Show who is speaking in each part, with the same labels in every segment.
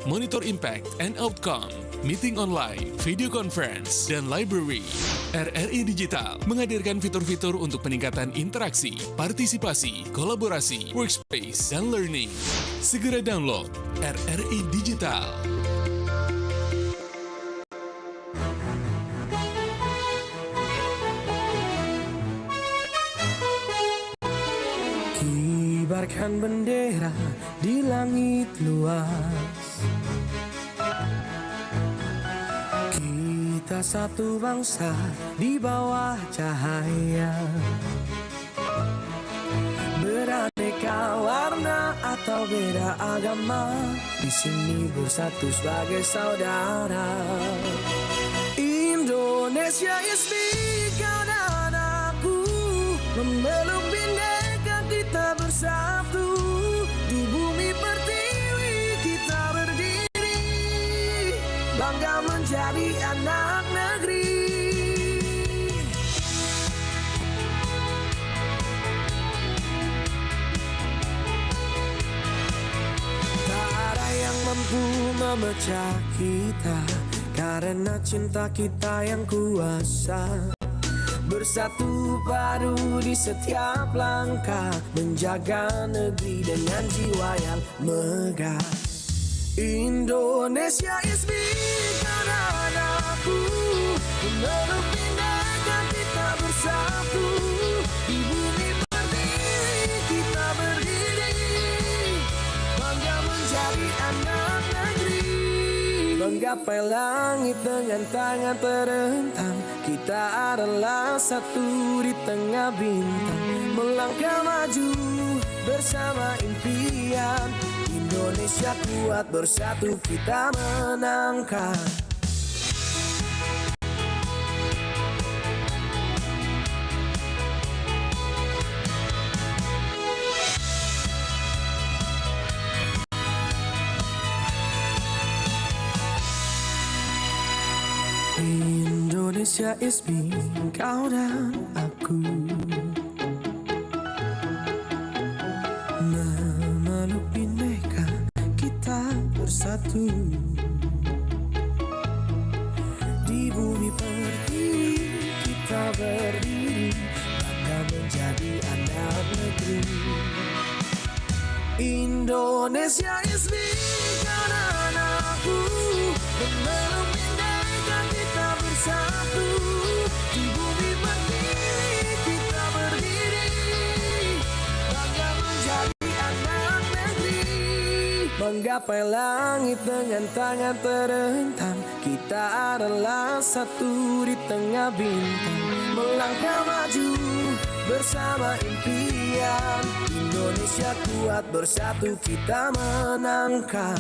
Speaker 1: monitor impact and outcome, meeting online, video conference, dan library. RRI Digital menghadirkan fitur-fitur untuk peningkatan interaksi, partisipasi, kolaborasi, workspace, dan learning. Segera download RRI Digital.
Speaker 2: Kibarkan bendera di langit luas, kita satu bangsa di bawah cahaya. Beraneka warna atau beda agama, di sini bersatu sebagai saudara. Indonesia is big, kau dan aku memeluk bindeka, kita bersatu. Di bumi pertiwi kita berdiri, bangga menjadi anak negeri. Tak ada yang mampu memecah kita, karena cinta kita yang kuasa. Bersatu padu di setiap langkah, menjaga negeri dengan jiwa yang megah. Indonesia is big, kau dan aku memeluk bindeka, kita bersatu. Di bumi pertiwi kita berdiri, bangga menjadi anak negeri. Menggapai langit dengan tangan terentang, kita adalah satu di tengah bintang. Melangkah maju bersama impian, Indonesia kuat, bersatu kita menangkan. Indonesia is me, kau dan aku, memeluk bindeka, kita bersatu. Di bumi pertiwi kita berdiri, bangga menjadi anak negeri. Indonesia is me, kau dan aku, memeluk bindeka, kita bersatu. Di bumi pertiwi kita berdiri, bangga menjadi anak negeri. Menggapai langit dengan tangan terentang, kita adalah satu di tengah bintang. Melangkah maju bersama impian, Indonesia kuat, bersatu kita menangkan.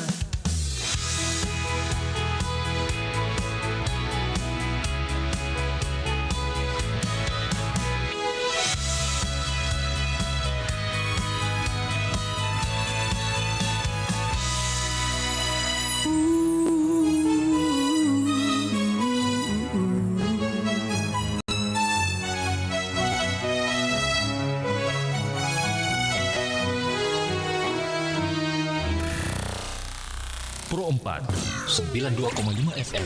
Speaker 3: Pro 4 92,5 FM.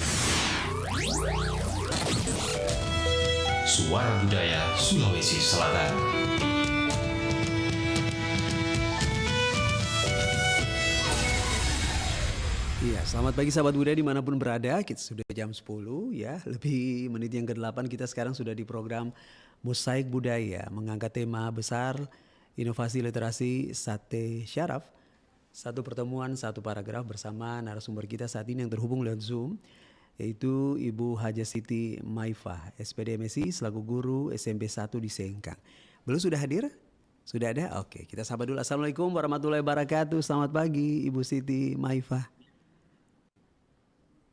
Speaker 3: Suara Budaya Sulawesi Selatan.
Speaker 4: Iya, selamat pagi sahabat budaya dimanapun berada. Kita sudah jam 10 ya, lebih menit yang ke-8 kita sekarang sudah di program Mosaik Budaya, mengangkat tema besar inovasi literasi Sate Syaraf. Satu pertemuan, satu paragraf bersama narasumber kita saat ini yang terhubung lewat Zoom, yaitu Ibu Haja Siti Maifah, SPD MSI selaku guru SMP 1 di Sengkang. Belum sudah hadir? Sudah ada? Oke, kita sapa dulu. Assalamualaikum warahmatullahi wabarakatuh. Selamat pagi Ibu Siti Maifah.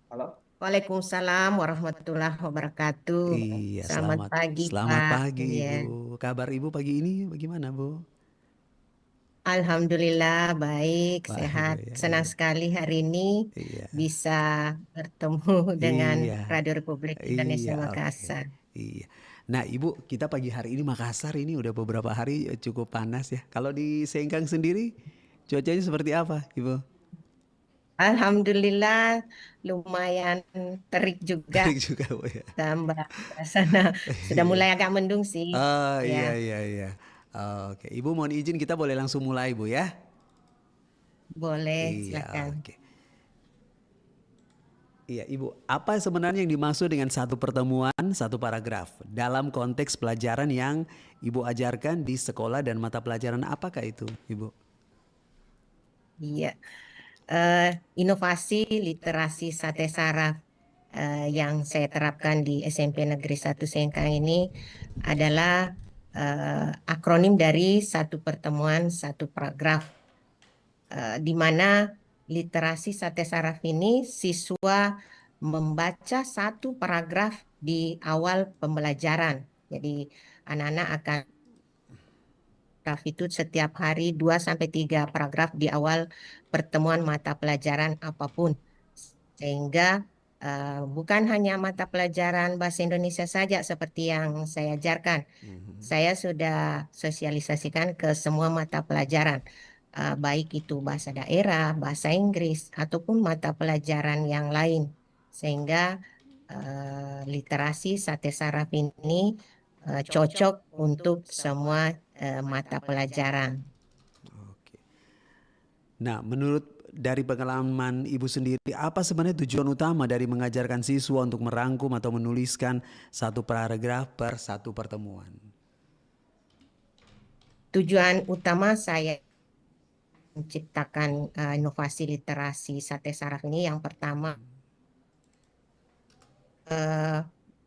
Speaker 5: Halo.
Speaker 6: Waalaikumsalam warahmatullahi wabarakatuh.
Speaker 4: Iya,
Speaker 6: Selamat pagi,
Speaker 4: selamat
Speaker 6: Pak.
Speaker 4: pagi
Speaker 6: Iya.
Speaker 4: Ibu. Kabar Ibu pagi ini bagaimana Bu?
Speaker 6: Alhamdulillah baik,
Speaker 4: Baik,
Speaker 6: sehat.
Speaker 4: ya,
Speaker 6: Senang
Speaker 4: iya.
Speaker 6: sekali hari ini
Speaker 4: Iya.
Speaker 6: bisa bertemu dengan
Speaker 4: Iya.
Speaker 6: Radio Republik Indonesia
Speaker 4: Iya,
Speaker 6: Makassar.
Speaker 4: Iya. Nah Ibu, kita pagi hari ini Makassar ini udah beberapa hari cukup panas ya. Kalau di Sengkang sendiri cuacanya seperti apa Ibu?
Speaker 6: Alhamdulillah lumayan terik juga.
Speaker 4: Terik juga Bu ya.
Speaker 6: Tambah suasana sudah
Speaker 4: Iya.
Speaker 6: mulai agak mendung sih.
Speaker 4: Oh iya
Speaker 6: Ya,
Speaker 4: iya iya. Oke, Ibu mohon izin kita boleh langsung mulai Bu ya.
Speaker 6: boleh,
Speaker 4: Iya,
Speaker 6: silakan.
Speaker 4: oke. Iya, Ibu, apa sebenarnya yang dimaksud dengan satu pertemuan, satu paragraf dalam konteks pelajaran yang Ibu ajarkan di sekolah dan mata pelajaran apakah itu, Ibu?
Speaker 6: Iya, inovasi literasi sate saraf yang saya terapkan di SMP Negeri 1 Sengkang ini adalah akronim dari satu pertemuan, satu paragraf, di mana literasi sate saraf ini siswa membaca satu paragraf di awal pembelajaran. Jadi anak-anak akan paragraf itu setiap hari 2 sampai 3 paragraf di awal pertemuan mata pelajaran apapun. Sehingga bukan hanya mata pelajaran bahasa Indonesia saja seperti yang saya ajarkan. Saya sudah sosialisasikan ke semua mata pelajaran, baik itu bahasa daerah, bahasa Inggris, ataupun mata pelajaran yang lain. Sehingga literasi sate saraf ini cocok untuk semua mata pelajaran.
Speaker 4: Oke. Nah, menurut dari pengalaman Ibu sendiri, apa sebenarnya tujuan utama dari mengajarkan siswa untuk merangkum atau menuliskan satu paragraf per satu pertemuan?
Speaker 6: Tujuan utama saya menciptakan inovasi literasi sate saraf ini yang pertama,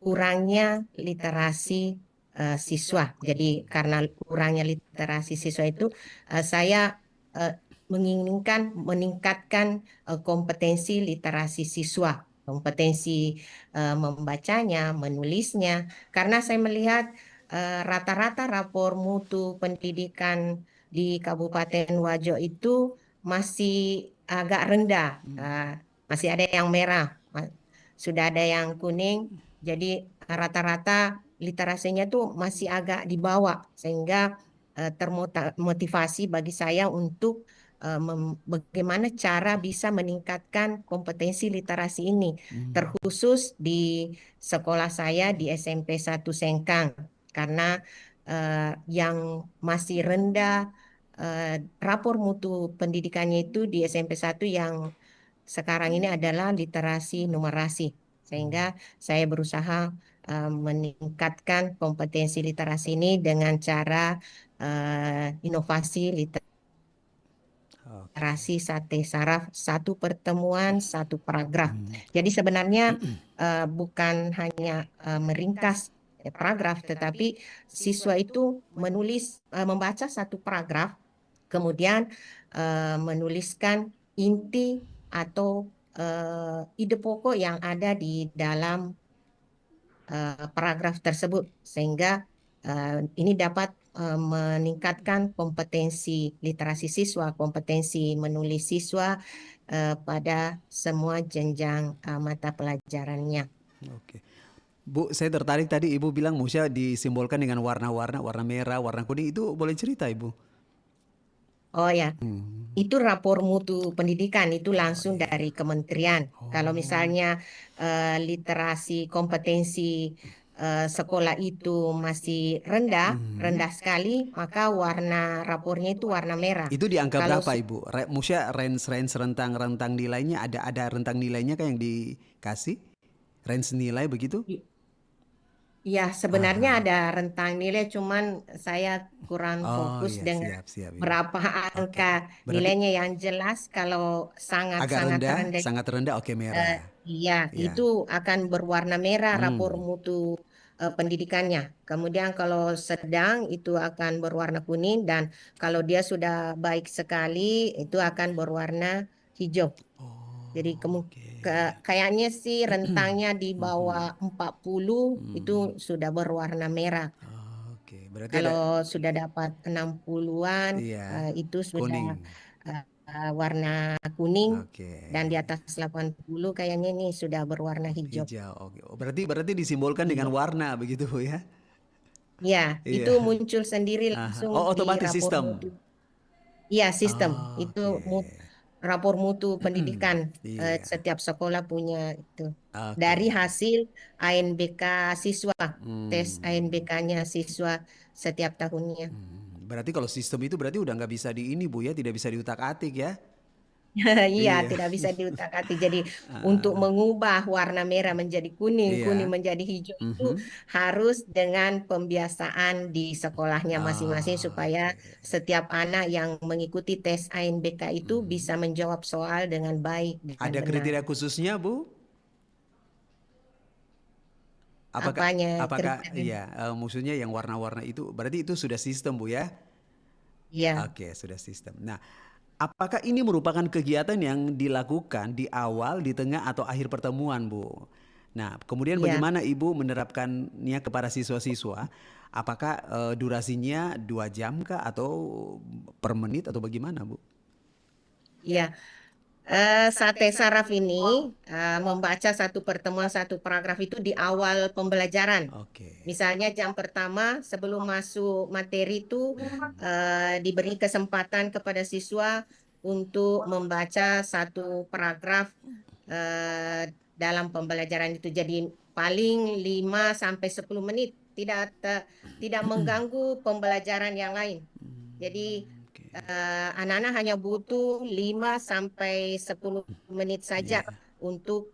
Speaker 6: kurangnya literasi siswa. Jadi karena kurangnya literasi siswa itu, saya menginginkan meningkatkan kompetensi literasi siswa, kompetensi membacanya, menulisnya. Karena saya melihat rata-rata rapor mutu pendidikan di Kabupaten Wajo itu masih agak rendah, masih ada yang merah, sudah ada yang kuning. Jadi rata-rata literasinya tuh masih agak di bawah, sehingga termotivasi bagi saya untuk bagaimana cara bisa meningkatkan kompetensi literasi ini, terkhusus di sekolah saya di SMP 1 Sengkang, karena yang masih rendah rapor mutu pendidikannya itu di SMP 1 yang sekarang ini adalah literasi numerasi. Sehingga saya berusaha meningkatkan kompetensi literasi ini dengan cara inovasi
Speaker 4: Oke.
Speaker 6: literasi sate saraf, satu pertemuan, satu paragraf. Jadi sebenarnya bukan hanya meringkas paragraf, tetapi siswa itu membaca satu paragraf, kemudian menuliskan inti atau ide pokok yang ada di dalam paragraf tersebut, sehingga ini dapat meningkatkan kompetensi literasi siswa, kompetensi menulis siswa pada semua jenjang mata pelajarannya.
Speaker 4: Oke. Bu, saya tertarik tadi Ibu bilang Musya disimbolkan dengan warna-warna, warna merah, warna kuning. Itu boleh cerita Ibu?
Speaker 6: Oh ya, itu rapor mutu pendidikan itu langsung dari kementerian. Kalau misalnya literasi kompetensi sekolah itu masih rendah sekali, maka warna rapornya itu warna merah.
Speaker 4: Itu di angka
Speaker 6: Kalau
Speaker 4: berapa Ibu? Musya range rentang nilainya ada rentang nilainya kan yang dikasih? Range nilai begitu?
Speaker 6: ya sebenarnya ada rentang nilai, cuman saya kurang
Speaker 4: Oh
Speaker 6: fokus
Speaker 4: iya,
Speaker 6: dengan
Speaker 4: siap Ibu.
Speaker 6: berapa angka
Speaker 4: Berarti
Speaker 6: nilainya yang jelas. Kalau
Speaker 4: agak
Speaker 6: sangat-sangat
Speaker 4: rendah,
Speaker 6: rendah,
Speaker 4: sangat rendah, oke merah.
Speaker 6: iya,
Speaker 4: Iya.
Speaker 6: itu akan berwarna merah rapor mutu pendidikannya. Kemudian kalau sedang itu akan berwarna kuning, dan kalau dia sudah baik sekali itu akan berwarna hijau. Jadi kayaknya sih rentangnya di bawah 40 itu sudah berwarna merah.
Speaker 4: Oke, berarti ada
Speaker 6: Kalau sudah dapat 60-an
Speaker 4: iya,
Speaker 6: itu sudah
Speaker 4: kuning.
Speaker 6: warna kuning,
Speaker 4: Oke.
Speaker 6: dan di atas 80 kayaknya ini sudah berwarna hijau.
Speaker 4: Hijau. Oke. Oh, berarti disimbolkan dengan
Speaker 6: Iya.
Speaker 4: warna begitu Bu ya?
Speaker 6: Ya, itu
Speaker 4: Iya.
Speaker 6: muncul sendiri
Speaker 4: Aha.
Speaker 6: langsung
Speaker 4: Oh,
Speaker 6: di
Speaker 4: otomatis
Speaker 6: rapor
Speaker 4: sistem.
Speaker 6: mutu. Iya, sistem. Itu
Speaker 4: Oke.
Speaker 6: rapor mutu pendidikan.
Speaker 4: Iya.
Speaker 6: Setiap sekolah punya itu.
Speaker 4: Oke.
Speaker 6: Dari hasil ANBK siswa, tes
Speaker 4: Hmm.
Speaker 6: ANBK-nya siswa setiap tahunnya.
Speaker 4: Berarti kalau sistem itu berarti udah nggak bisa di ini Bu ya, tidak bisa diutak-atik ya?
Speaker 6: Iya,
Speaker 4: Iya.
Speaker 6: tidak bisa diutak-atik. Jadi untuk mengubah warna merah menjadi kuning, kuning
Speaker 4: Iya.
Speaker 6: menjadi hijau itu
Speaker 4: Mhm.
Speaker 6: harus dengan pembiasaan di sekolahnya masing-masing supaya
Speaker 4: Oke.
Speaker 6: setiap anak yang mengikuti tes ANBK itu bisa menjawab soal dengan baik dan
Speaker 4: Ada
Speaker 6: benar.
Speaker 4: kriteria khususnya Bu? Apakah
Speaker 6: Apanya
Speaker 4: apakah
Speaker 6: kriteria?
Speaker 4: iya, maksudnya yang warna-warna itu berarti itu sudah sistem Bu ya?
Speaker 6: Iya,
Speaker 4: Oke, sudah sistem. Nah, apakah ini merupakan kegiatan yang dilakukan di awal, di tengah atau akhir pertemuan, Bu? Nah, kemudian
Speaker 6: iya.
Speaker 4: bagaimana Ibu menerapkannya kepada siswa-siswa? Apakah durasinya 2 jam kah atau per menit atau bagaimana, Bu?
Speaker 6: Iya. Sate saraf ini membaca satu pertemuan satu paragraf itu di awal pembelajaran.
Speaker 4: Oke.
Speaker 6: Misalnya jam pertama sebelum masuk materi itu diberi kesempatan kepada siswa untuk membaca satu paragraf dalam pembelajaran itu. Jadi paling 5 sampai 10 menit, tidak mengganggu pembelajaran yang lain. Jadi
Speaker 4: Oke.
Speaker 6: anak-anak hanya butuh 5 sampai 10 menit saja
Speaker 4: Iya.
Speaker 6: untuk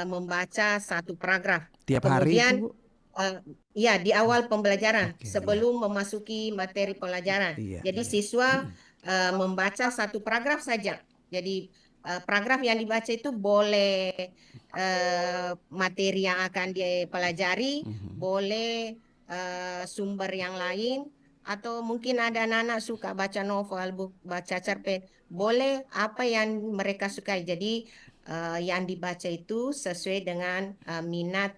Speaker 6: membaca satu paragraf.
Speaker 4: Tiap hari itu,
Speaker 6: Kemudian
Speaker 4: Bu?
Speaker 6: ya di awal pembelajaran
Speaker 4: Oke, iya.
Speaker 6: sebelum memasuki materi pelajaran.
Speaker 4: Iya,
Speaker 6: Jadi
Speaker 4: iya.
Speaker 6: siswa membaca satu paragraf saja. Jadi paragraf yang dibaca itu boleh materi yang akan dipelajari, boleh sumber yang lain, atau mungkin ada anak-anak suka baca novel, baca cerpen, boleh apa yang mereka sukai. Jadi yang dibaca itu sesuai dengan minat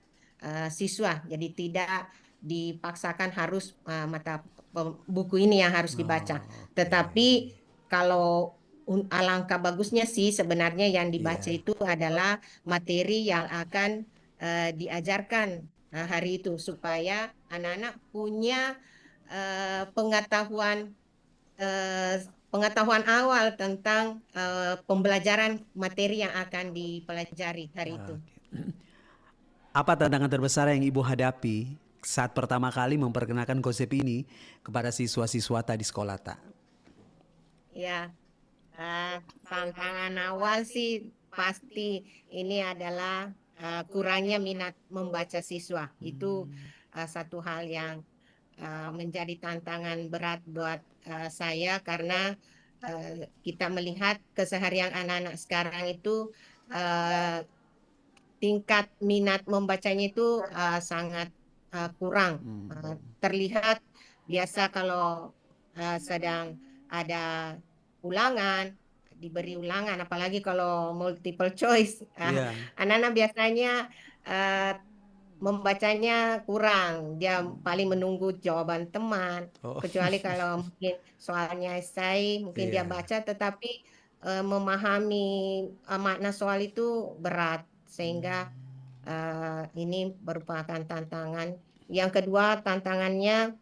Speaker 6: siswa. Jadi tidak dipaksakan harus buku ini yang harus dibaca.
Speaker 4: Oke.
Speaker 6: Tetapi kalau alangkah bagusnya sih sebenarnya yang dibaca
Speaker 4: Iya.
Speaker 6: itu adalah materi yang akan diajarkan hari itu supaya anak-anak punya pengetahuan pengetahuan awal tentang pembelajaran materi yang akan dipelajari hari itu.
Speaker 4: Apa tantangan terbesar yang Ibu hadapi saat pertama kali memperkenalkan konsep ini kepada siswa-siswa di sekolah tak?
Speaker 6: Ya, tantangan awal sih pasti ini adalah kurangnya minat membaca siswa. Itu satu hal yang menjadi tantangan berat buat saya karena kita melihat keseharian anak-anak sekarang itu tingkat minat membacanya itu sangat kurang. Terlihat biasa kalau sedang ada ulangan, diberi ulangan, apalagi kalau multiple choice,
Speaker 4: Iya.
Speaker 6: anak-anak biasanya membacanya kurang. Dia paling menunggu jawaban teman,
Speaker 4: Oh.
Speaker 6: kecuali kalau mungkin soalnya esai, mungkin dia
Speaker 4: Iya.
Speaker 6: baca, tetapi memahami makna soal itu berat, sehingga ini merupakan tantangan. Yang kedua, tantangannya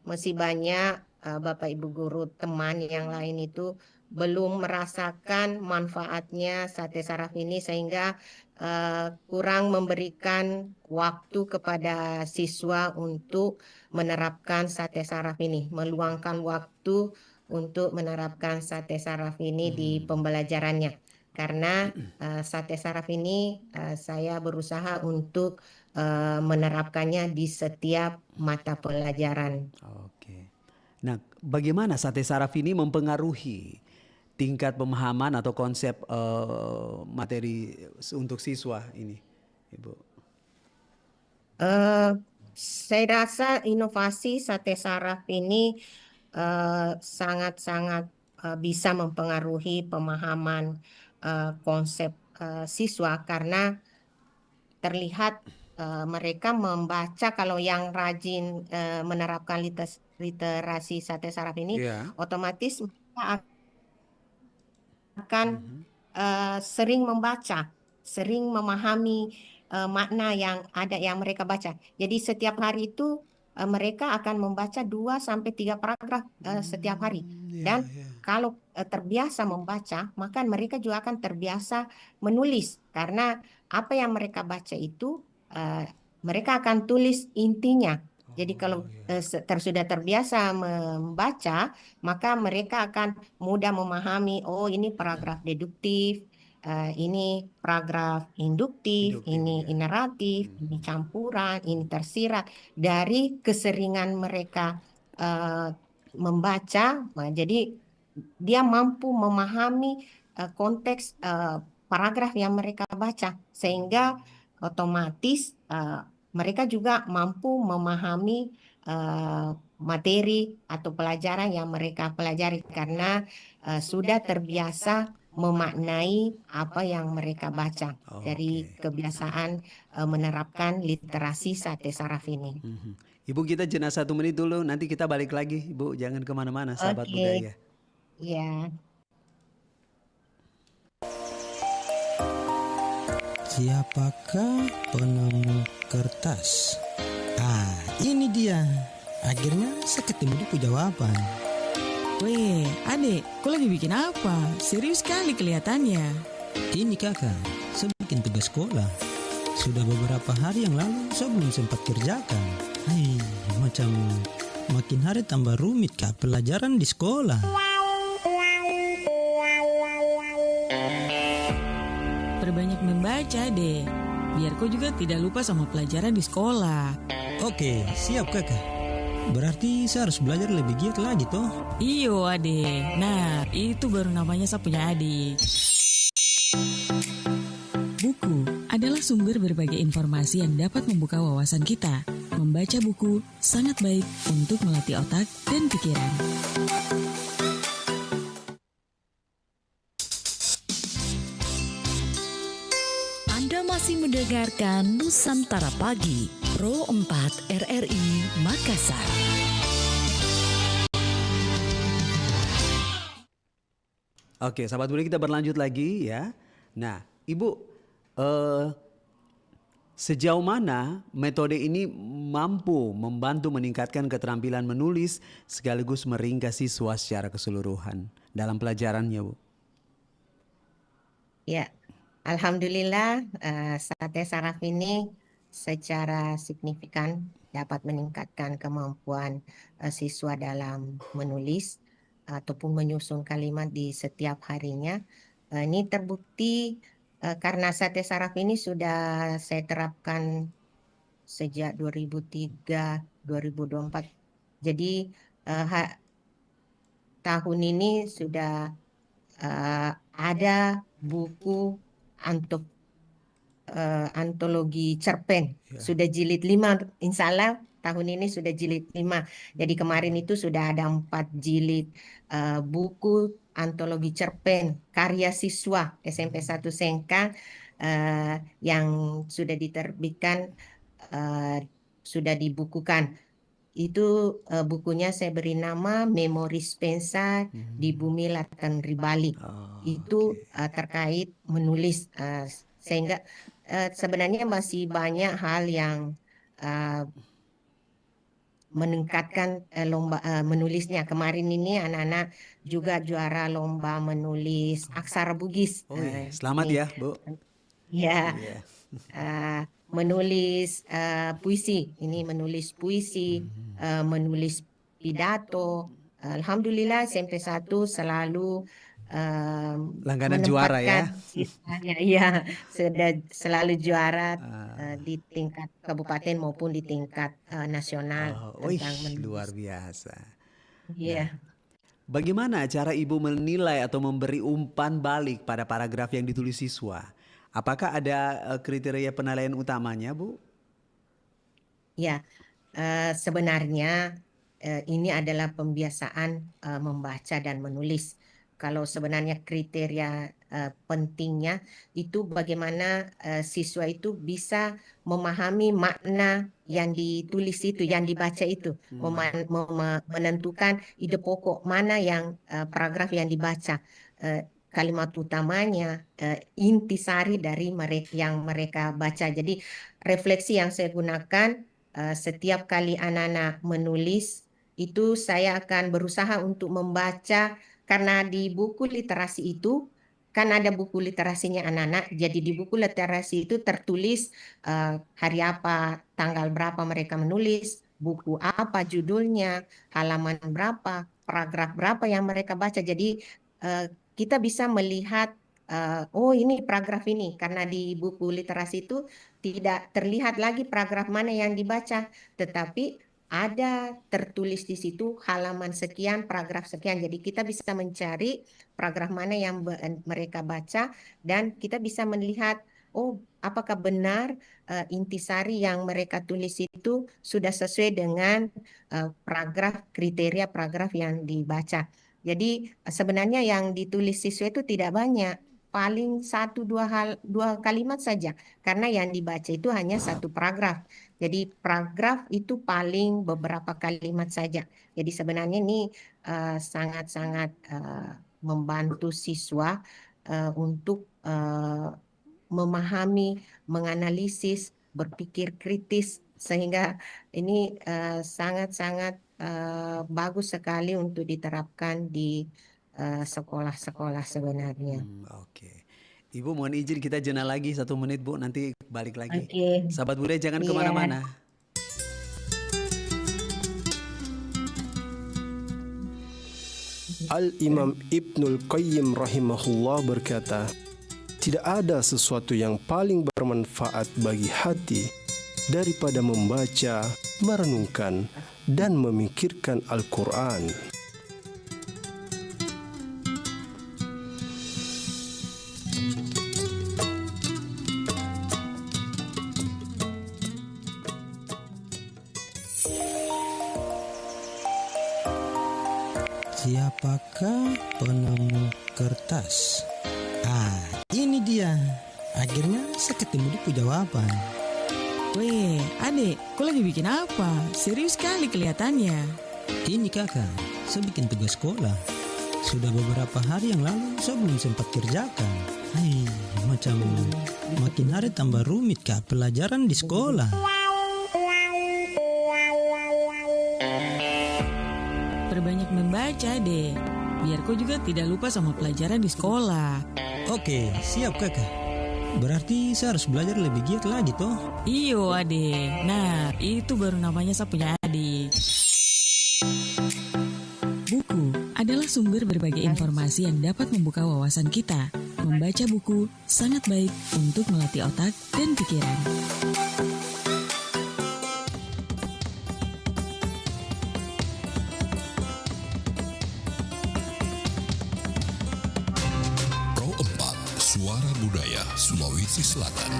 Speaker 6: masih banyak Bapak Ibu guru teman yang lain itu belum merasakan manfaatnya sate saraf ini, sehingga kurang memberikan waktu kepada siswa untuk menerapkan sate saraf ini, meluangkan waktu untuk menerapkan sate saraf ini di pembelajarannya. Karena sate saraf ini saya berusaha untuk menerapkannya di setiap mata pelajaran.
Speaker 4: Oke. Nah, bagaimana sate saraf ini mempengaruhi tingkat pemahaman atau konsep materi untuk siswa ini, Ibu?
Speaker 6: Saya rasa inovasi sate saraf ini sangat-sangat bisa mempengaruhi pemahaman konsep siswa, karena terlihat mereka membaca. Kalau yang rajin menerapkan literasi sate saraf ini,
Speaker 4: Iya.
Speaker 6: otomatis mereka akan sering membaca, sering memahami makna yang ada yang mereka baca. Jadi setiap hari itu mereka akan membaca 2 sampai 3 paragraf setiap hari.
Speaker 4: Iya,
Speaker 6: Dan
Speaker 4: iya.
Speaker 6: kalau terbiasa membaca, maka mereka juga akan terbiasa menulis karena apa yang mereka baca itu mereka akan tulis intinya. Jadi kalau sudah terbiasa membaca, maka mereka akan mudah memahami, oh ini paragraf deduktif, ini paragraf induktif, ini ineratif, ini campuran, ini tersirat. Dari keseringan mereka membaca, jadi dia mampu memahami konteks paragraf yang mereka baca, sehingga otomatis mereka juga mampu memahami materi atau pelajaran yang mereka pelajari karena sudah terbiasa memaknai apa yang mereka baca dari kebiasaan menerapkan literasi sate saraf ini.
Speaker 4: Ibu, kita jeda 1 menit dulu, nanti kita balik lagi. Ibu, jangan kemana-mana, sahabat
Speaker 6: Oke.
Speaker 4: budaya.
Speaker 6: Ya.
Speaker 5: Siapakah penemu kertas? Ini dia. Akhirnya saya ketemu di jawaban.
Speaker 7: Weh, adek, kau lagi bikin apa? Serius sekali kelihatannya.
Speaker 5: Ini kakak, saya bikin tugas sekolah. Sudah beberapa hari yang lalu saya belum sempat kerjakan. Macam makin hari tambah rumit kak pelajaran di sekolah.
Speaker 7: Perbanyak membaca deh, biar kau juga tidak lupa sama pelajaran di sekolah.
Speaker 5: Oke, siap kakak. Berarti saya harus belajar lebih giat lagi toh?
Speaker 7: Iyo adek, nah itu baru namanya saya punya adik. Buku adalah sumber berbagai informasi yang dapat membuka wawasan kita. Membaca buku sangat baik untuk melatih otak dan pikiran.
Speaker 8: Anda masih mendengarkan Nusantara Pagi, Pro 4 RRI Makassar.
Speaker 4: Oke, sahabat budaya, kita berlanjut lagi ya. Nah, Ibu, sejauh mana metode ini mampu membantu meningkatkan keterampilan menulis sekaligus meringkas siswa secara keseluruhan dalam pelajarannya, Bu?
Speaker 6: Ya, alhamdulillah sate saraf ini secara signifikan dapat meningkatkan kemampuan siswa dalam menulis ataupun menyusun kalimat di setiap harinya. Ini terbukti karena sate saraf ini sudah saya terapkan sejak 2003-2024. Jadi tahun ini sudah ada buku antologi cerpen, sudah jilid 5, insya Allah tahun ini sudah jilid 5. Jadi kemarin itu sudah ada 4 jilid buku antologi cerpen karya siswa SMP 1 Sengkang yang sudah diterbitkan, sudah dibukukan. Itu bukunya saya beri nama Memori Spensa di Bumi Latan Ribalik. Itu terkait menulis, sehingga sebenarnya masih banyak hal yang meningkatkan lomba menulisnya. Kemarin ini anak-anak juga juara lomba menulis aksara Bugis.
Speaker 4: Selamat ya, Bu.
Speaker 6: Ya. Menulis puisi, ini menulis puisi, menulis pidato. Alhamdulillah SMP 1 selalu
Speaker 4: langganan juara ya.
Speaker 6: Iya, sudah selalu juara di tingkat kabupaten maupun di tingkat nasional tentang menulis.
Speaker 4: Luar biasa.
Speaker 6: Iya.
Speaker 4: Bagaimana cara Ibu menilai atau memberi umpan balik pada paragraf yang ditulis siswa? Apakah ada kriteria penilaian utamanya, Bu?
Speaker 6: Ya, sebenarnya ini adalah pembiasaan membaca dan menulis. Kalau sebenarnya kriteria pentingnya itu bagaimana siswa itu bisa memahami makna yang ditulis itu, yang dibaca itu, menentukan ide pokok mana yang paragraf yang dibaca. Kalimat utamanya, intisari dari yang mereka baca. Jadi refleksi yang saya gunakan setiap kali anak-anak menulis itu saya akan berusaha untuk membaca karena di buku literasi itu kan ada buku literasinya anak-anak, jadi di buku literasi itu tertulis hari apa, tanggal berapa mereka menulis, buku apa judulnya, halaman berapa, paragraf berapa yang mereka baca. Jadi kita bisa melihat oh ini paragraf ini, karena di buku literasi itu tidak terlihat lagi paragraf mana yang dibaca, tetapi ada tertulis di situ halaman sekian, paragraf sekian. Jadi kita bisa mencari paragraf mana yang mereka baca dan kita bisa melihat, oh apakah benar intisari yang mereka tulis itu sudah sesuai dengan paragraf, kriteria paragraf yang dibaca. Jadi sebenarnya yang ditulis siswa itu tidak banyak, paling satu dua kalimat saja, karena yang dibaca itu hanya satu paragraf. Jadi paragraf itu paling beberapa kalimat saja. Jadi sebenarnya ini sangat-sangat membantu siswa untuk memahami, menganalisis, berpikir kritis, sehingga ini sangat-sangat bagus sekali untuk diterapkan di sekolah-sekolah sebenarnya.
Speaker 4: Oke. Ibu mohon izin kita jena lagi 1 menit Bu, nanti balik lagi.
Speaker 6: Oke.
Speaker 4: Sahabat budaya jangan
Speaker 6: Iya.
Speaker 4: kemana-mana.
Speaker 9: Al-Imam Ibnul Qayyim rahimahullah berkata, tidak ada sesuatu yang paling bermanfaat bagi hati daripada membaca, merenungkan, dan memikirkan Al-Quran.
Speaker 5: Siapakah penemu kertas? Ini dia. Akhirnya saya ketemu di jawaban.
Speaker 7: Weh, adek, kau lagi bikin apa? Serius sekali kelihatannya.
Speaker 5: Ini kakak, saya bikin tugas sekolah. Sudah beberapa hari yang lalu saya belum sempat kerjakan. Macam makin hari tambah rumit kak pelajaran di sekolah.
Speaker 7: Perbanyak membaca deh, biar kau juga tidak lupa sama pelajaran di sekolah.
Speaker 5: Oke, siap kakak. Berarti saya harus belajar lebih giat lagi toh?
Speaker 7: Iyo adek, nah itu baru namanya saya punya adik. Buku adalah sumber berbagai informasi yang dapat membuka wawasan kita. Membaca buku sangat baik untuk melatih otak dan pikiran.
Speaker 1: Pro 4, Suara Budaya Sulawesi Selatan.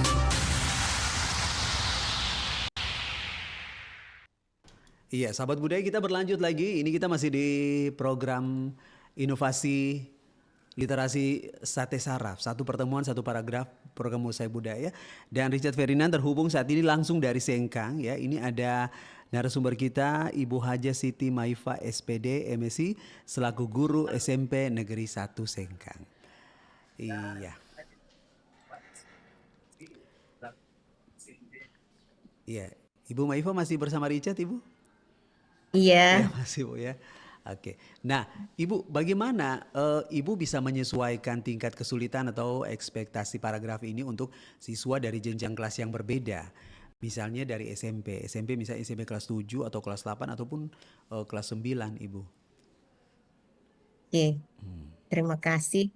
Speaker 4: Iya, sahabat budaya kita berlanjut lagi. Ini kita masih di program inovasi literasi Sate Saraf. Satu pertemuan, satu paragraf program Musai Budaya. Dan Richard Ferdinand terhubung saat ini langsung dari Sengkang. Ya, ini ada narasumber kita Ibu Haja Siti Maifa SPD MSI selaku guru SMP Negeri 1 Sengkang. Iya. Iya, Ibu Maifa masih bersama Richard, Ibu?
Speaker 6: Iya.
Speaker 4: Ya, masih Bu ya. Oke. Nah, Ibu, bagaimana Ibu bisa menyesuaikan tingkat kesulitan atau ekspektasi paragraf ini untuk siswa dari jenjang kelas yang berbeda? Misalnya dari SMP misalnya SMP kelas 7 atau kelas 8 ataupun kelas 9, Ibu.
Speaker 6: Oke, terima kasih.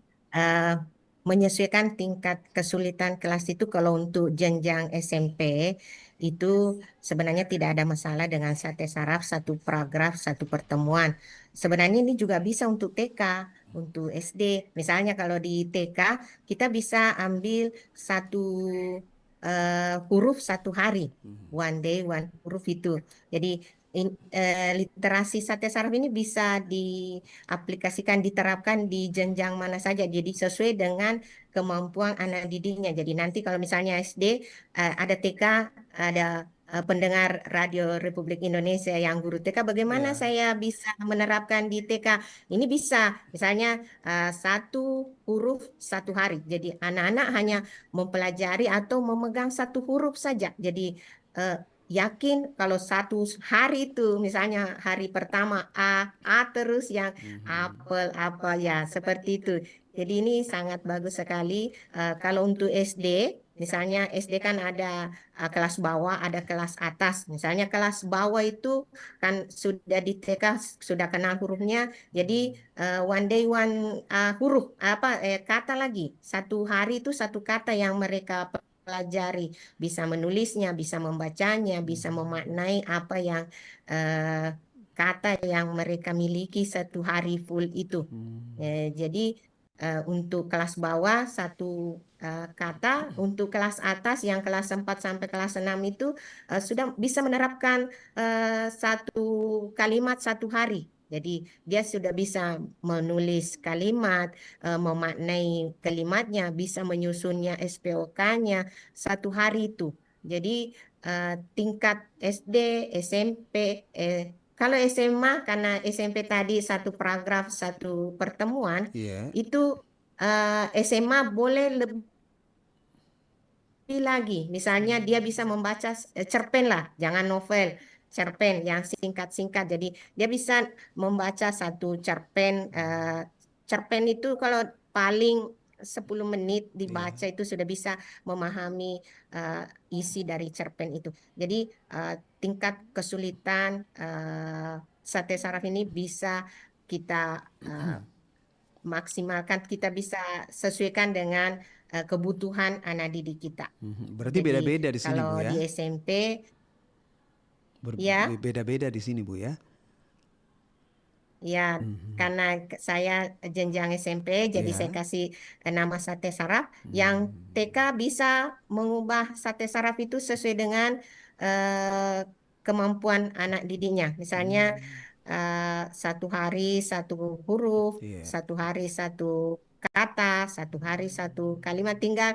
Speaker 6: Menyesuaikan tingkat kesulitan kelas itu kalau untuk jenjang SMP itu sebenarnya tidak ada masalah dengan Sate Saraf, satu paragraf, satu pertemuan. Sebenarnya ini juga bisa untuk TK, untuk SD. Misalnya kalau di TK kita bisa ambil satu huruf satu hari, one day, one huruf itu. Jadi literasi Sate Saraf ini bisa diaplikasikan, diterapkan di jenjang mana saja. Jadi sesuai dengan kemampuan anak didiknya. Jadi nanti kalau misalnya SD, ada TK, ada pendengar Radio Republik Indonesia yang guru TK, bagaimana saya bisa menerapkan di TK? Ini bisa, misalnya satu huruf satu hari. Jadi anak-anak hanya mempelajari atau memegang satu huruf saja. Jadi yakin kalau satu hari itu misalnya hari pertama A terus yang apel apa ya seperti itu. Jadi ini sangat bagus sekali. Kalau untuk SD, misalnya SD kan ada kelas bawah, ada kelas atas. Misalnya kelas bawah itu kan sudah di TK sudah kenal hurufnya. Jadi one day one huruf kata lagi. Satu hari itu satu kata yang mereka pelajari, bisa menulisnya, bisa membacanya, bisa memaknai apa yang kata yang mereka miliki satu hari full itu. Jadi untuk kelas bawah satu kata, untuk kelas atas yang kelas 4 sampai kelas 6 itu sudah bisa menerapkan satu kalimat satu hari. Jadi dia sudah bisa menulis kalimat, memaknai kalimatnya, bisa menyusunnya SPOK-nya satu hari itu. Jadi tingkat SD, SMP, kalau SMA karena SMP tadi satu paragraf satu pertemuan,
Speaker 4: Iya.
Speaker 6: itu SMA boleh lebih lagi. Misalnya dia bisa membaca cerpen lah, jangan novel. Cerpen yang singkat-singkat. Jadi dia bisa membaca satu cerpen. Cerpen itu kalau paling 10 menit dibaca itu sudah bisa memahami isi dari cerpen itu. Jadi tingkat kesulitan sate saraf ini bisa kita maksimalkan, kita bisa sesuaikan dengan kebutuhan anak didik kita.
Speaker 4: Berarti
Speaker 6: Jadi
Speaker 4: beda-beda di sini, Bu,
Speaker 6: kalau
Speaker 4: ya?
Speaker 6: di SMP ya.
Speaker 4: Beda-beda di sini, Bu, ya?
Speaker 6: Ya, karena saya jenjang SMP, jadi saya
Speaker 4: Iya.
Speaker 6: kasih nama sate saraf. Yang TK bisa mengubah sate saraf itu sesuai dengan kemampuan anak didiknya. Misalnya satu hari satu huruf,
Speaker 4: Iya.
Speaker 6: satu hari satu kata, satu hari satu kalimat. Tinggal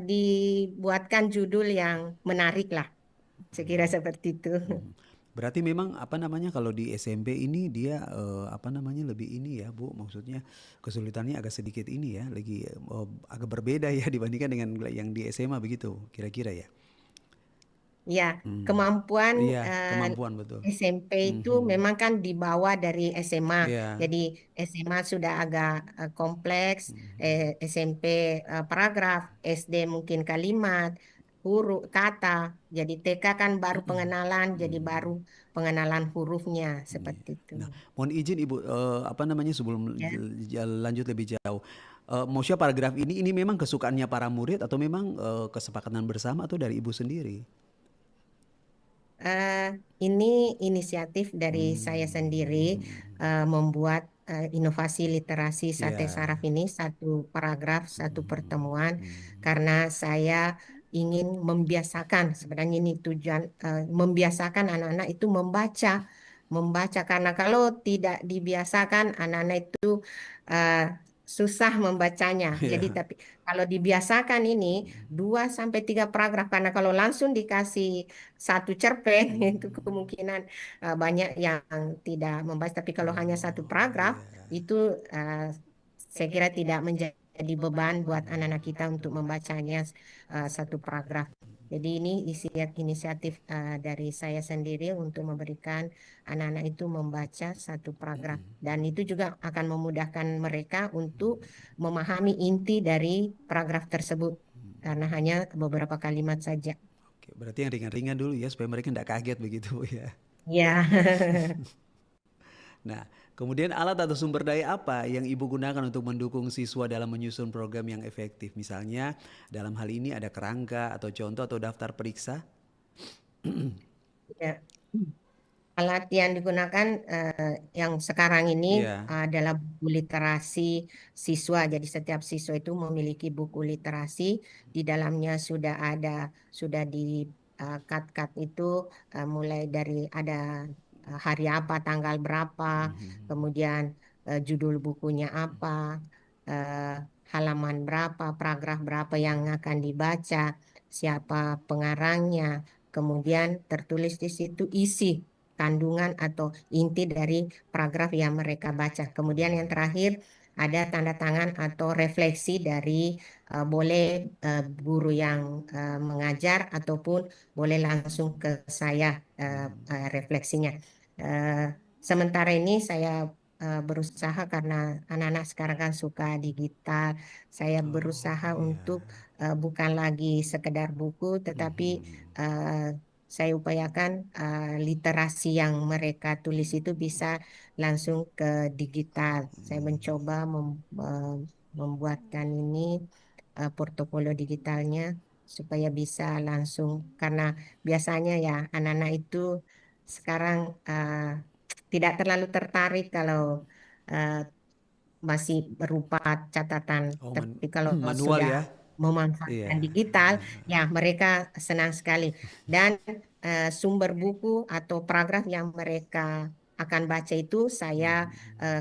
Speaker 6: dibuatkan judul yang menarik lah. Saya kira seperti itu.
Speaker 4: Berarti memang apa namanya kalau di SMP ini dia apa namanya lebih ini ya, Bu, maksudnya kesulitannya agak sedikit ini ya, lagi agak berbeda ya dibandingkan dengan yang di SMA begitu, kira-kira ya.
Speaker 6: Ya, kemampuan
Speaker 4: Iya, kemampuan betul.
Speaker 6: SMP itu memang kan dibawa dari SMA.
Speaker 4: Iya.
Speaker 6: Jadi SMA sudah agak kompleks, SMP paragraf, SD mungkin kalimat, huruf, kata. Jadi TK kan baru pengenalan, jadi baru pengenalan hurufnya seperti itu.
Speaker 4: Nah, mohon izin Ibu apa namanya sebelum
Speaker 6: Ya.
Speaker 4: lanjut lebih jauh. Maksudnya paragraf ini memang kesukaannya para murid atau memang kesepakatan bersama atau dari Ibu sendiri?
Speaker 6: Ini inisiatif dari saya sendiri membuat inovasi literasi sate
Speaker 4: Iya.
Speaker 6: saraf ini satu paragraf, satu pertemuan, karena saya ingin membiasakan, sebenarnya ini tujuan membiasakan anak-anak itu membaca karena kalau tidak dibiasakan anak-anak itu susah membacanya. Jadi
Speaker 4: Iya.
Speaker 6: tapi kalau dibiasakan ini 2 sampai 3 paragraf, karena kalau langsung dikasih satu cerpen itu kemungkinan banyak yang tidak membaca. Tapi kalau hanya satu paragraf itu saya kira tidak menjadi beban buat anak-anak kita untuk membacanya satu paragraf. Jadi ini inisiatif dari saya sendiri untuk memberikan anak-anak itu membaca satu paragraf. Dan itu juga akan memudahkan mereka untuk memahami inti dari paragraf tersebut. Karena hanya beberapa kalimat saja.
Speaker 4: Oke, berarti yang ringan-ringan dulu ya supaya mereka tidak kaget begitu ya.
Speaker 6: Ya.
Speaker 4: Nah, kemudian alat atau sumber daya apa yang Ibu gunakan untuk mendukung siswa dalam menyusun program yang efektif? Misalnya dalam hal ini ada kerangka atau contoh atau daftar periksa?
Speaker 6: Ya. Alat yang digunakan yang sekarang ini
Speaker 4: Iya.
Speaker 6: adalah buku literasi siswa. Jadi setiap siswa itu memiliki buku literasi. Di dalamnya sudah di cut-cut itu mulai dari ada hari apa, tanggal berapa, kemudian judul bukunya apa, halaman berapa, paragraf berapa yang akan dibaca, siapa pengarangnya, kemudian tertulis di situ isi kandungan atau inti dari paragraf yang mereka baca. Kemudian yang terakhir ada tanda tangan atau refleksi dari boleh guru yang mengajar ataupun boleh langsung ke saya refleksinya. Sementara ini saya berusaha karena anak-anak sekarang kan suka digital. Saya berusaha untuk bukan lagi sekedar buku, tetapi saya upayakan literasi yang mereka tulis itu bisa langsung ke digital. Saya mencoba membuatkan ini portofolio digitalnya supaya bisa langsung, karena biasanya ya anak-anak itu sekarang tidak terlalu tertarik kalau uh, masih berupa catatan.
Speaker 4: Oh,
Speaker 6: Tapi kalau
Speaker 4: manual ya.
Speaker 6: sudah memanfaatkan
Speaker 4: Iya.
Speaker 6: digital, ya mereka senang sekali. Dan sumber buku atau paragraf yang mereka akan baca itu saya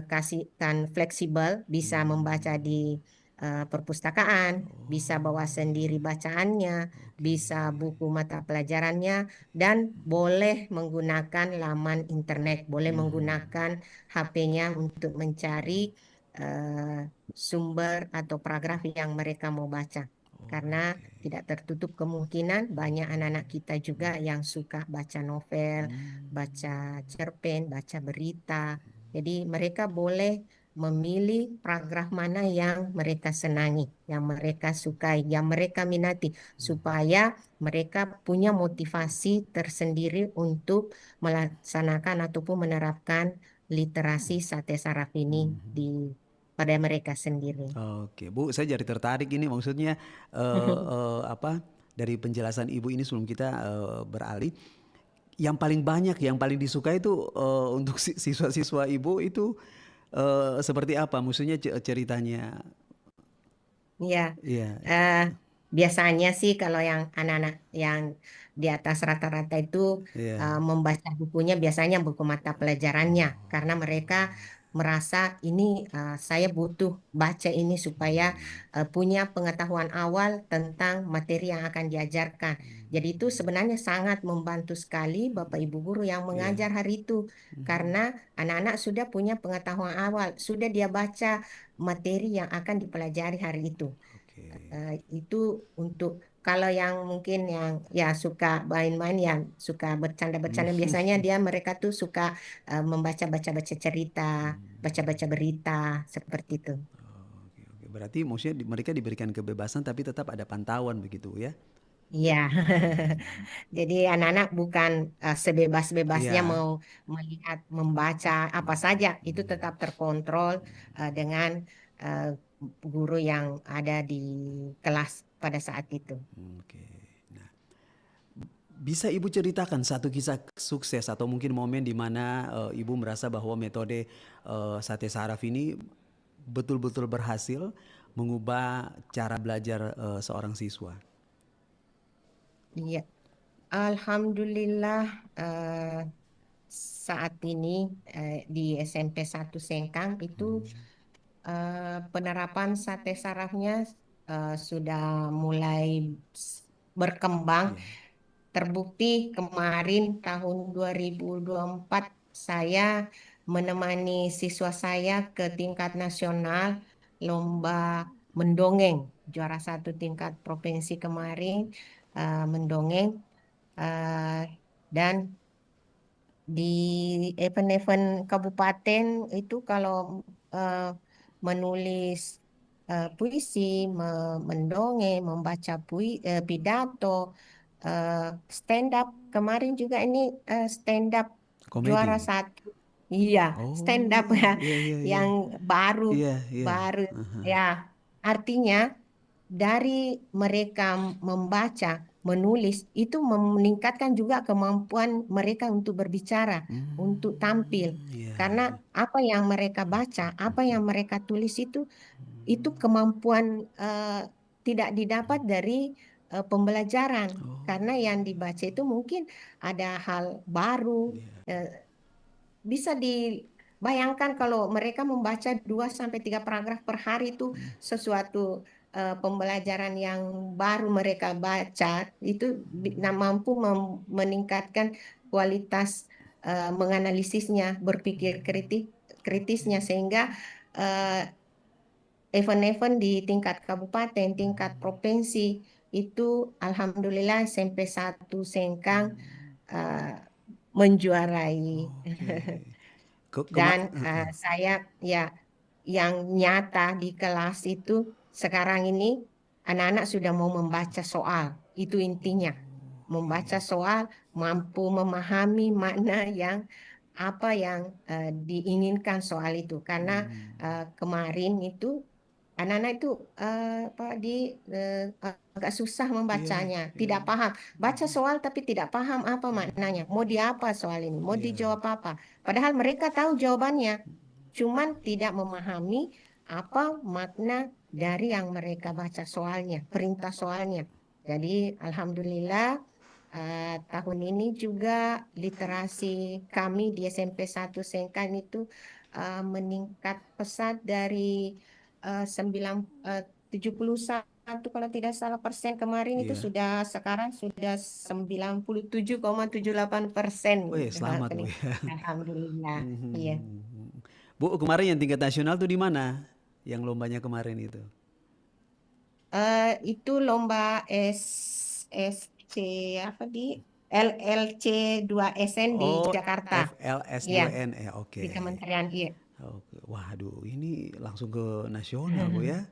Speaker 6: kasihkan fleksibel, bisa membaca di perpustakaan, bisa bawa sendiri bacaannya, bisa buku mata pelajarannya, dan boleh menggunakan laman internet, boleh menggunakan HP-nya untuk mencari sumber atau paragraf yang mereka mau baca. Karena tidak tertutup kemungkinan banyak anak-anak kita juga yang suka baca novel, baca cerpen, baca berita. Jadi mereka boleh memilih paragraf mana yang mereka senangi, yang mereka sukai, yang mereka minati, supaya mereka punya motivasi tersendiri untuk melaksanakan ataupun menerapkan literasi sate saraf ini pada mereka sendiri.
Speaker 4: Oke, Bu, saya jadi tertarik ini maksudnya apa dari penjelasan Ibu ini sebelum kita beralih. Yang paling banyak, yang paling disukai itu untuk siswa-siswa Ibu itu seperti apa? Maksudnya ceritanya?
Speaker 6: Iya,
Speaker 4: Iya.
Speaker 6: biasanya sih kalau yang anak-anak yang di atas rata-rata itu
Speaker 4: Iya.
Speaker 6: membaca bukunya biasanya buku mata pelajarannya, karena mereka merasa ini saya butuh baca ini supaya punya pengetahuan awal tentang materi yang akan diajarkan. Jadi itu sebenarnya sangat membantu sekali Bapak Ibu guru yang mengajar hari itu, karena anak-anak sudah punya pengetahuan awal, sudah dia baca materi yang akan dipelajari hari itu. Itu untuk kalau yang mungkin yang ya suka main-main, yang suka bercanda-bercanda, biasanya mereka tuh suka membaca baca-baca cerita, baca-baca berita seperti itu.
Speaker 4: Oke, oke. Berarti maksudnya mereka diberikan kebebasan tapi tetap ada pantauan begitu ya?
Speaker 6: Iya, jadi anak-anak bukan sebebas-bebasnya
Speaker 4: Iya.
Speaker 6: mau melihat, membaca apa saja, itu tetap terkontrol dengan eh, guru yang ada di kelas pada saat itu.
Speaker 4: Oke. Nah, bisa Ibu ceritakan satu kisah sukses atau mungkin momen di mana Ibu merasa bahwa metode sate saraf ini betul-betul berhasil mengubah cara belajar seorang siswa?
Speaker 6: Iya, Alhamdulillah saat ini di SMP 1 Sengkang itu penerapan sate sarafnya sudah mulai berkembang. Terbukti kemarin tahun 2024 saya menemani siswa saya ke tingkat nasional lomba mendongeng, juara 1 tingkat provinsi kemarin mendongeng, dan di event-event kabupaten itu kalau menulis puisi, mendongeng, membaca pidato, stand up. Kemarin juga ini stand up juara
Speaker 4: Komedi.
Speaker 6: 1. Iya, stand up
Speaker 4: Oh,
Speaker 6: ya,
Speaker 4: iya iya iya.
Speaker 6: yang baru
Speaker 4: Iya, iya.
Speaker 6: baru ya. Artinya dari mereka membaca, menulis itu meningkatkan juga kemampuan mereka untuk berbicara, untuk tampil.
Speaker 4: Iya.
Speaker 6: Karena apa yang mereka baca, apa yang mereka tulis itu kemampuan tidak didapat dari pembelajaran. Karena yang dibaca itu mungkin ada hal baru. Bisa dibayangkan kalau mereka membaca 2 sampai 3 paragraf per hari itu sesuatu pembelajaran yang baru mereka baca itu mampu meningkatkan kualitas menganalisisnya, berpikir kritisnya, sehingga event-event di tingkat kabupaten, tingkat provinsi itu alhamdulillah SMP 1 Sengkang eh, menjuarai.
Speaker 4: Oke.
Speaker 6: Dan saya ya yang nyata di kelas itu sekarang ini anak-anak sudah mau membaca soal. Itu intinya. Membaca soal, mampu memahami makna yang apa yang diinginkan soal itu. Karena kemarin itu anak-anak itu agak susah membacanya,
Speaker 4: Iya,
Speaker 6: tidak paham. Baca soal tapi tidak paham apa maknanya. Mau diapa soal ini? Mau
Speaker 4: iya.
Speaker 6: dijawab apa? Padahal mereka tahu jawabannya, cuman tidak memahami apa makna dari yang mereka baca soalnya, perintah soalnya. Jadi alhamdulillah tahun ini juga literasi kami di SMP 1 Sengkan itu meningkat pesat dari 71 kalau tidak salah persen kemarin itu
Speaker 4: Iya.
Speaker 6: sekarang sudah 97,78%.
Speaker 4: Wih, selamat Bu ya.
Speaker 6: Alhamdulillah. Iya.
Speaker 4: Mhm. Bu, kemarin yang tingkat nasional tuh di mana? Yang lombanya kemarin itu?
Speaker 6: Itu lomba SC apa di LLC 2SN di
Speaker 4: Oh,
Speaker 6: Jakarta. Iya,
Speaker 4: FLS2N. Oke.
Speaker 6: di Kementerian. Iya.
Speaker 4: Oke. Waduh, ini langsung ke nasional Bu ya.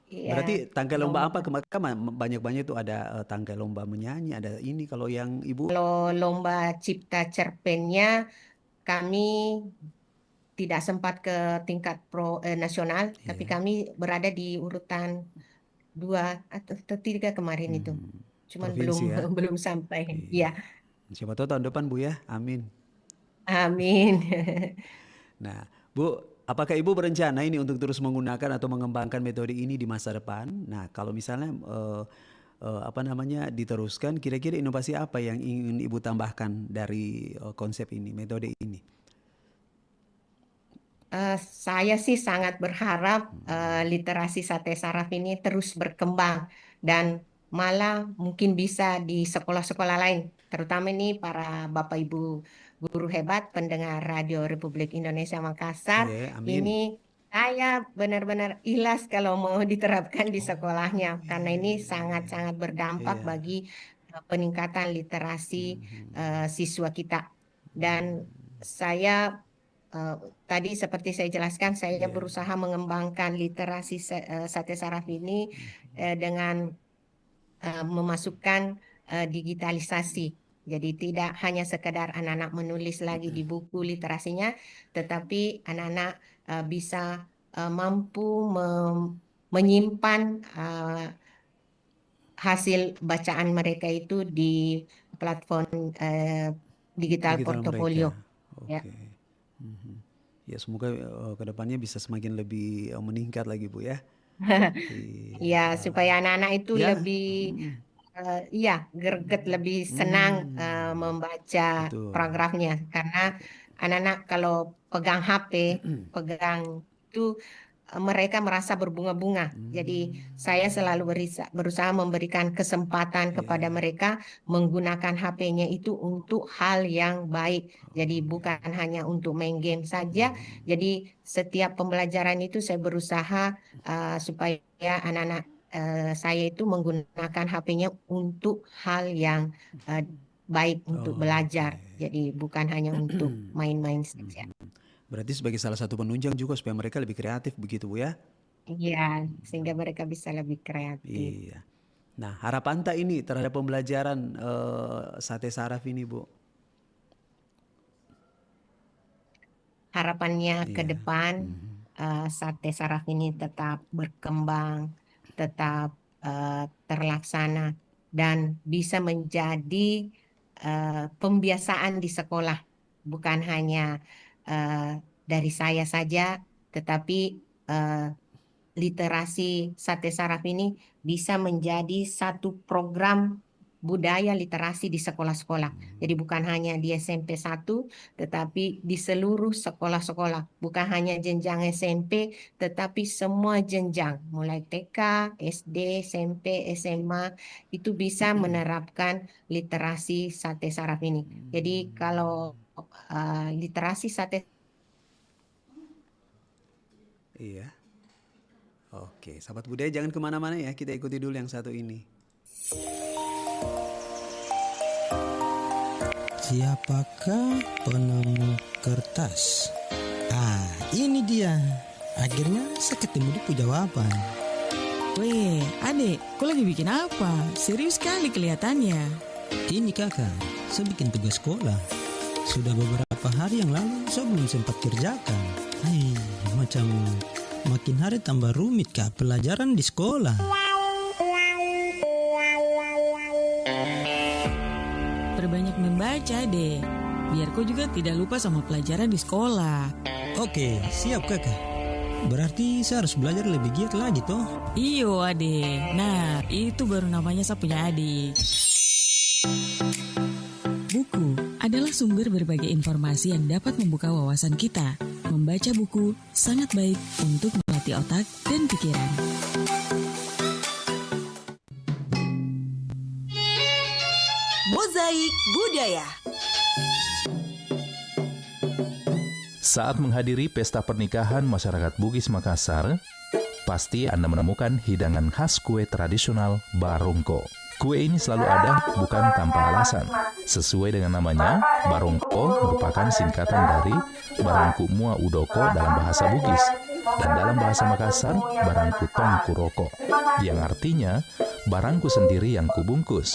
Speaker 6: Iya,
Speaker 4: Berarti tanggal lomba apa?
Speaker 6: lomba.
Speaker 4: Kan banyak-banyak itu ada tanggal lomba menyanyi, ada ini kalau yang Ibu.
Speaker 6: Kalau lomba cipta cerpennya kami tidak sempat ke tingkat nasional, tapi
Speaker 4: Iya.
Speaker 6: kami berada di urutan 2 atau 3 kemarin itu. Cuman belum
Speaker 4: Provinsi ya.
Speaker 6: belum sampai.
Speaker 4: Iya.
Speaker 6: Iya,
Speaker 4: Siapa tahu tahun depan Bu ya. Amin.
Speaker 6: amin.
Speaker 4: Nah, Bu, apakah Ibu berencana ini untuk terus menggunakan atau mengembangkan metode ini di masa depan? Nah, kalau misalnya apa namanya diteruskan, kira-kira inovasi apa yang ingin Ibu tambahkan dari konsep ini, metode ini?
Speaker 6: Saya sih sangat berharap literasi sate saraf ini terus berkembang dan malah mungkin bisa di sekolah-sekolah lain, terutama ini para Bapak Ibu guru hebat pendengar Radio Republik Indonesia Makassar.
Speaker 4: Iya, amin.
Speaker 6: Ini saya benar-benar ikhlas kalau mau diterapkan di
Speaker 4: Oh,
Speaker 6: sekolahnya
Speaker 4: iya,
Speaker 6: karena ini
Speaker 4: iya, iya.
Speaker 6: sangat-sangat berdampak
Speaker 4: Iya.
Speaker 6: bagi peningkatan literasi siswa kita. Dan saya Eh, tadi seperti saya jelaskan, saya
Speaker 4: Iya.
Speaker 6: berusaha mengembangkan literasi sate saraf ini dengan memasukkan digitalisasi. Jadi tidak hanya sekedar anak-anak menulis lagi di buku literasinya, tetapi anak-anak bisa mampu menyimpan hasil bacaan mereka itu di platform digital
Speaker 4: Digital mereka.
Speaker 6: portofolio. Ya.
Speaker 4: Oke. Mhm. Ya, semoga ke depannya bisa semakin lebih meningkat lagi Bu ya.
Speaker 6: Ya,
Speaker 4: Iya.
Speaker 6: supaya anak-anak itu
Speaker 4: Ya.
Speaker 6: lebih iya, greget, lebih senang membaca
Speaker 4: Betul.
Speaker 6: paragrafnya karena anak-anak kalau pegang HP, pegang itu mereka merasa berbunga-bunga. Jadi saya selalu berusaha memberikan kesempatan kepada
Speaker 4: Iya.
Speaker 6: mereka menggunakan HP-nya itu untuk hal yang baik. Jadi bukan hanya untuk main game saja. Jadi setiap pembelajaran itu saya berusaha supaya anak-anak saya itu menggunakan HP-nya untuk hal yang baik untuk belajar.
Speaker 4: Oke.
Speaker 6: Jadi bukan hanya untuk main-main saja.
Speaker 4: Berarti sebagai salah satu penunjang juga supaya mereka lebih kreatif begitu Bu ya?
Speaker 6: Iya, sehingga mereka bisa lebih kreatif.
Speaker 4: Iya. Nah, harapan tak ini terhadap pembelajaran sate saraf ini Bu?
Speaker 6: Harapannya ke
Speaker 4: Iya.
Speaker 6: depan sate saraf ini tetap berkembang, tetap terlaksana dan bisa menjadi pembiasaan di sekolah, bukan hanya dari saya saja, tetapi literasi sate saraf ini bisa menjadi satu program budaya literasi di sekolah-sekolah. Jadi bukan hanya di SMP 1, tetapi di seluruh sekolah-sekolah. Bukan hanya jenjang SMP, tetapi semua jenjang, mulai TK, SD, SMP, SMA, itu bisa menerapkan literasi sate saraf ini. Jadi kalau literasi sate
Speaker 4: Iya. Oke, sahabat budaya jangan kemana-mana ya, kita ikuti dulu yang satu ini.
Speaker 5: Siapakah penemu kertas? Ini dia. Akhirnya saya ketemu di jawaban.
Speaker 7: Weh, adek, kau lagi bikin apa? Serius sekali kelihatannya.
Speaker 5: Ini kakak, saya bikin tugas sekolah. Sudah beberapa hari yang lalu saya belum sempat kerjakan. Macam makin hari tambah rumit kak pelajaran di sekolah.
Speaker 7: Perbanyak membaca deh, biar kau juga tidak lupa sama pelajaran di sekolah.
Speaker 5: Oke, siap kakak. Berarti saya harus belajar lebih giat lagi toh?
Speaker 7: Iyo adek, nah itu baru namanya saya punya adik. Buku adalah sumber berbagai informasi yang dapat membuka wawasan kita. Membaca buku sangat baik untuk melatih otak dan pikiran.
Speaker 10: Mozaik Budaya.
Speaker 11: Saat menghadiri pesta pernikahan masyarakat Bugis Makassar, pasti Anda menemukan hidangan khas kue tradisional barongko. Kue ini selalu ada bukan tanpa alasan. Sesuai dengan namanya, barongko merupakan singkatan dari Barangku Mua Udoko dalam bahasa Bugis, dan dalam bahasa Makassar, Barangku Tongku Roko, yang artinya barangku sendiri yang kubungkus.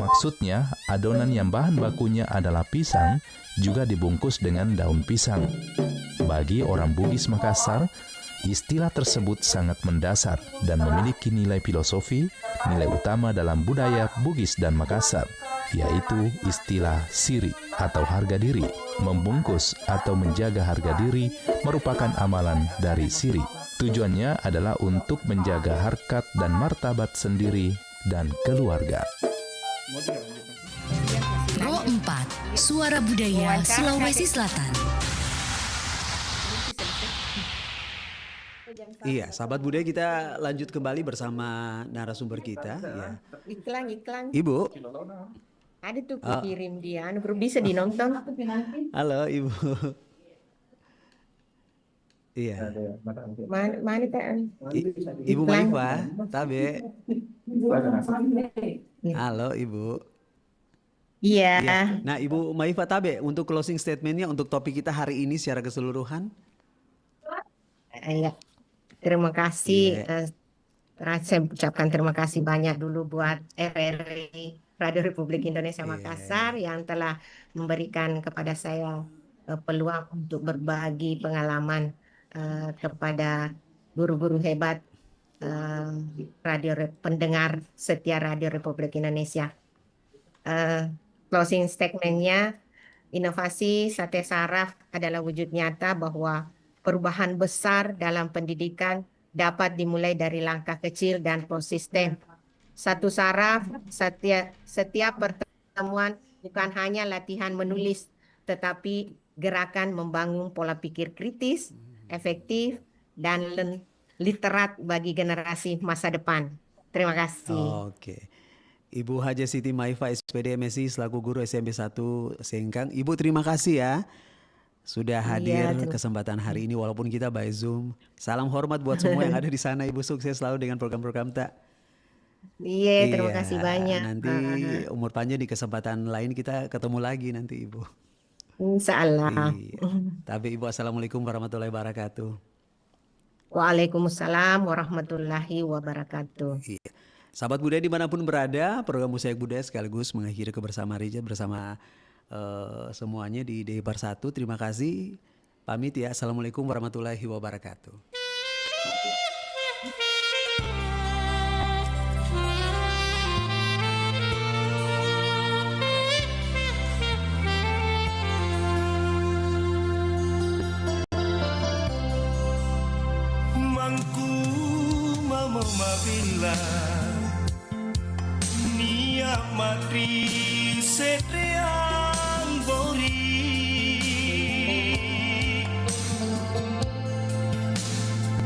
Speaker 11: Maksudnya, adonan yang bahan bakunya adalah pisang juga dibungkus dengan daun pisang. Bagi orang Bugis Makassar, istilah tersebut sangat mendasar dan memiliki nilai filosofi, nilai utama dalam budaya Bugis dan Makassar, yaitu istilah siri atau harga diri. Membungkus atau menjaga harga diri merupakan amalan dari siri. Tujuannya adalah untuk menjaga harkat dan martabat sendiri dan keluarga.
Speaker 8: Pro 4, Suara Budaya Sulawesi Selatan.
Speaker 4: Iya, sahabat budaya kita lanjut kembali bersama narasumber kita. Ya.
Speaker 6: Iklan.
Speaker 4: Ibu.
Speaker 6: Ada tuh kirim dia, bisa dinonton.
Speaker 4: Halo Ibu. Iya.
Speaker 6: Mana
Speaker 4: Ibu Maifa, Tabe. Halo Ibu.
Speaker 6: Iya.
Speaker 4: Ya. Nah Ibu Maifa Tabe, untuk closing statementnya untuk topik kita hari ini secara keseluruhan.
Speaker 6: Iya. Terima kasih. Saya ucapkan terima kasih banyak dulu buat RRI Radio Republik Indonesia Makassar yang telah memberikan kepada saya peluang untuk berbagi pengalaman kepada guru-guru hebat pendengar setia Radio Republik Indonesia. Closing statementnya, inovasi sate saraf adalah wujud nyata bahwa perubahan besar dalam pendidikan dapat dimulai dari langkah kecil dan konsisten. Satu saraf, setiap pertemuan bukan hanya latihan menulis, tetapi gerakan membangun pola pikir kritis, efektif, dan literat bagi generasi masa depan. Terima kasih.
Speaker 4: Oke. Ibu Haja Siti Maifa, SPD MSI, selaku guru SMP 1 Sengkang. Ibu terima kasih ya. Sudah hadir kesempatan hari ini walaupun kita by Zoom. Salam hormat buat semua yang ada di sana. Ibu sukses selalu dengan program-program tak.
Speaker 6: Iya, terima kasih banyak.
Speaker 4: Nanti umur panjang di kesempatan lain kita ketemu lagi nanti Ibu.
Speaker 6: Insyaallah.
Speaker 4: Tapi Ibu, assalamualaikum warahmatullahi wabarakatuh.
Speaker 6: Waalaikumsalam warahmatullahi wabarakatuh.
Speaker 4: Iya. Sahabat budaya dimanapun berada, program Mozaik Budaya sekaligus mengakhiri kebersamaan Rijat bersama semuanya di Debar 1. Terima kasih. Pamit ya. Assalamualaikum warahmatullahi wabarakatuh.
Speaker 2: Mangku mama mabila Nia matri setrean bori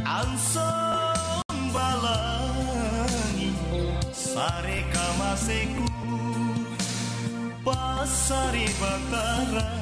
Speaker 2: Anson balangi sare kamaseku pasari batara